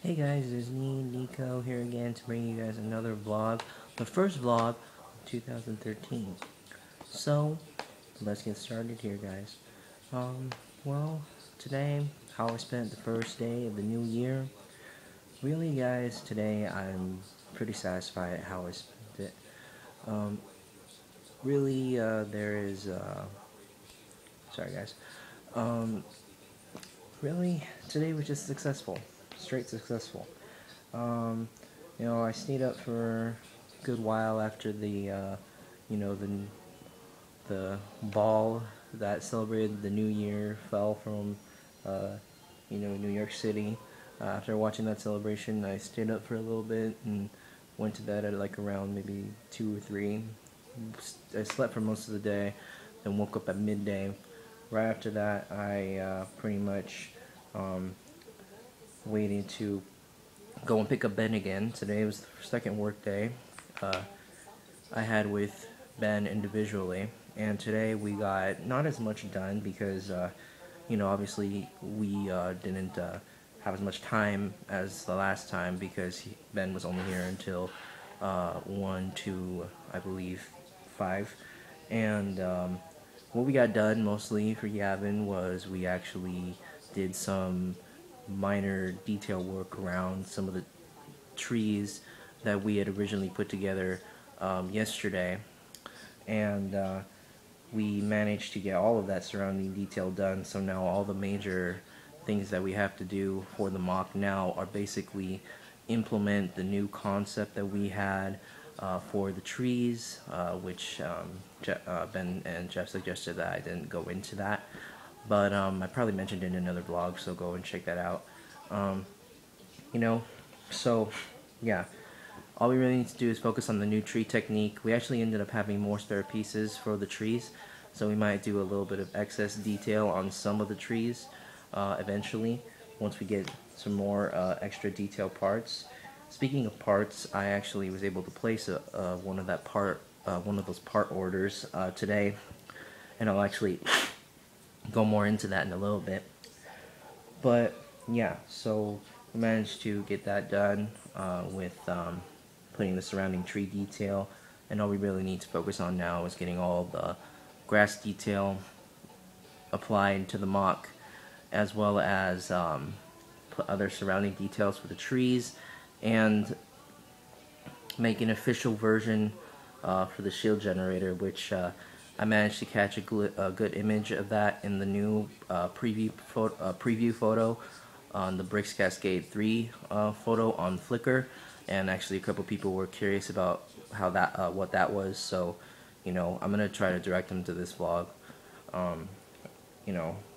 Hey guys, it's me, Nico, here again to bring you guys another vlog. The first vlog of 2013. So, let's get started here, guys. Um, well, today, how I spent the first day of the new year. Really, guys, today I'm pretty satisfied at how I spent it. Um, really, sorry guys. Um, really, today was just successful. Straight successful. Um, I stayed up for a good while after you know, the ball that celebrated the New Year fell from, uh, New York City. After watching that celebration, I stayed up for a little bit and went to bed at like around maybe 2 or 3. I slept for most of the day, then woke up at midday. Right after that, I pretty much um, waited to go and pick up Ben again. Today was the second work day I had with Ben individually, and today we got not as much done because, obviously we didn't have as much time as the last time because Ben was only here until 1, 2, I believe, 5, and what we got done mostly for Yavin was we actually did some minor detail work around some of the trees that we had originally put together yesterday, and we managed to get all of that surrounding detail done. So now all the major things that we have to do for the mock now are basically implement the new concept that we had for the trees, which Ben and Jeff suggested that I didn't go into that, but I probably mentioned it in another vlog, so go and check that out. Um, you know, so yeah, all we really need to do is focus on the new tree technique. We actually ended up having more spare pieces for the trees, so we might do a little bit of excess detail on some of the trees eventually, once we get some more extra detail parts. Speaking of parts, I actually was able to place one of those part orders today, and I'll actually go more into that in a little bit. But yeah, so we managed to get that done with putting the surrounding tree detail, and all we really need to focus on now is getting all the grass detail applied to the mock, as well as put other surrounding details for the trees, and make an official version for the shield generator, which I managed to catch a good image of that in the new preview photo on the Bricks Cascade 3 photo on Flickr, and actually a couple people were curious about how that what that was, so I'm gonna try to direct them to this vlog. um,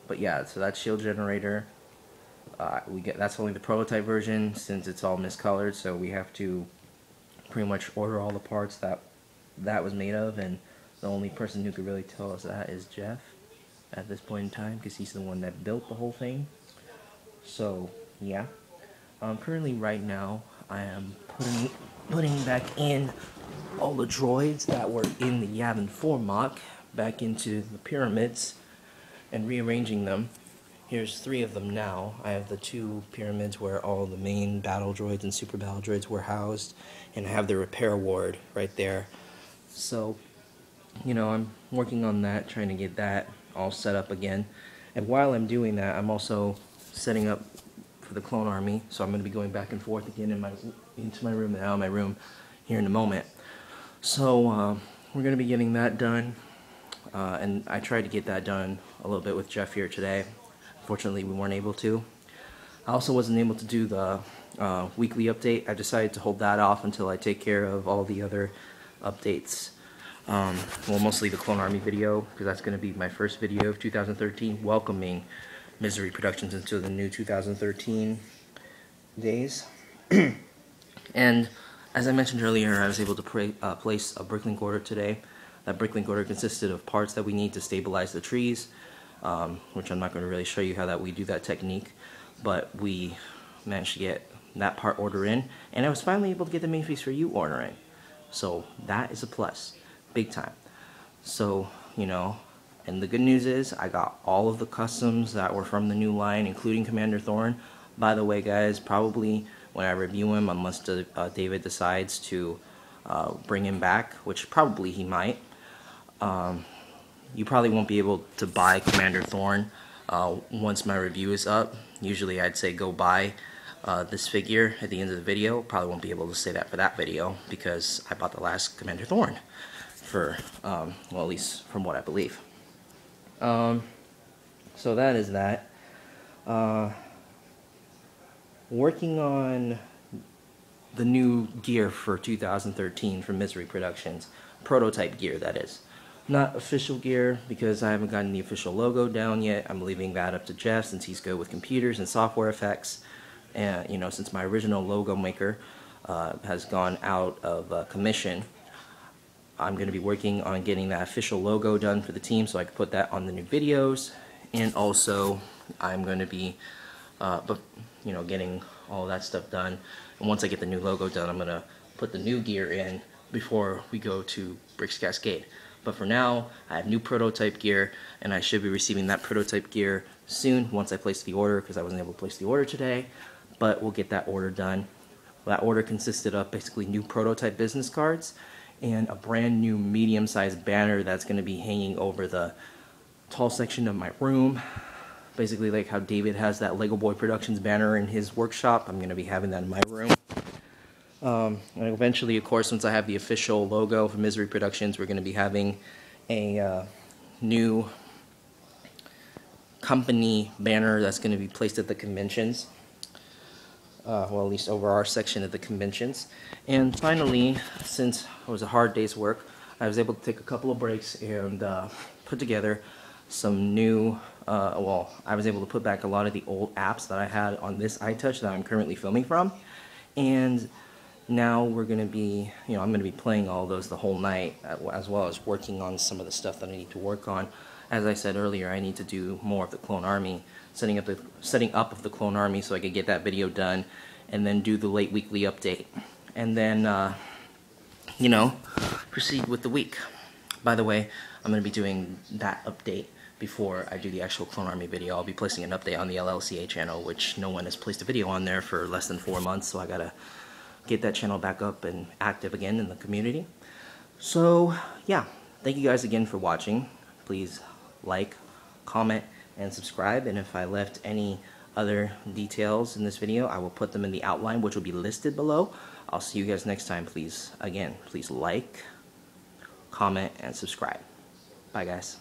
but yeah, so that shield generator, that's only the prototype version since it's all miscolored, so we have to pretty much order all the parts that was made of, and the only person who could really tell us that is Jeff at this point in time, because he's the one that built the whole thing. So yeah, currently right now I am putting back in all the droids that were in the Yavin 4 mock back into the pyramids and rearranging them. Here's 3 of them now. I have the 2 pyramids where all the main battle droids and super battle droids were housed, and I have the repair ward right there. So, I'm working on that, trying to get that all set up again. And while I'm doing that, I'm also setting up for the clone army, so I'm going to be going back and forth again into my room and out of my room here in a moment. So, we're going to be getting that done, and I tried to get that done a little bit with Jeff here today. Unfortunately, we weren't able to. I also wasn't able to do the weekly update. I decided to hold that off until I take care of all the other updates. Well, mostly the Clone Army video, because that's going to be my first video of 2013, welcoming Misery Productions into the new 2013 days. And as I mentioned earlier, I was able to place a bricklink order today. That bricklink order consisted of parts that we need to stabilize the trees, which I'm not going to really show you how we do that technique, but we managed to get that part order in, and I was finally able to get the main Feast for You order in. So that is a plus, big time. So, and the good news is I got all of the customs that were from the new line, including Commander Thorn. By the way, guys, probably when I review him, unless David decides to bring him back, which probably he might, you probably won't be able to buy Commander Thorn once my review is up. Usually I'd say go buy this figure at the end of the video. Probably won't be able to say that for that video because I bought the last Commander Thorn for, well, at least from what I believe. So that is that. Working on the new gear for 2013 from Misery Productions. Prototype gear, that is. Not official gear because I haven't gotten the official logo down yet. I'm leaving that up to Jeff since he's good with computers and software effects. And, you know, since my original logo maker has gone out of commission, I'm going to be working on getting that official logo done for the team so I can put that on the new videos. And also, I'm going to be, getting all that stuff done. And once I get the new logo done, I'm going to put the new gear in before we go to Bricks Cascade. But for now, I have new prototype gear, and I should be receiving that prototype gear soon once I place the order, because I wasn't able to place the order today. But we'll get that order done. That order consisted of basically new prototype business cards and a brand new medium-sized banner that's going to be hanging over the tall section of my room. Basically like how David has that Lego Boy Productions banner in his workshop, I'm going to be having that in my room. And eventually, of course, once I have the official logo for Misery Productions, we're going to be having a new company banner that's going to be placed at the conventions. Well, at least over our section of the conventions. And finally, since it was a hard day's work, I was able to take a couple of breaks and put together some new, I was able to put back a lot of the old apps that I had on this iTouch that I'm currently filming from. And now we're going to be, I'm going to be playing all those the whole night, as well as working on some of the stuff that I need to work on. As I said earlier, I need to do more of the Clone Army, setting up of the Clone Army so I could get that video done, and then do the late weekly update, and then, proceed with the week. By the way, I'm going to be doing that update before I do the actual Clone Army video. I'll be placing an update on the LLCA channel, which no one has placed a video on there for less than 4 months, so I gotta get that channel back up and active again in the community. So, yeah, thank you guys again for watching. Please like, comment, and subscribe, and if I left any other details in this video, I will put them in the outline, which will be listed below. I'll see you guys next time. Please like, comment, and subscribe. Bye, guys.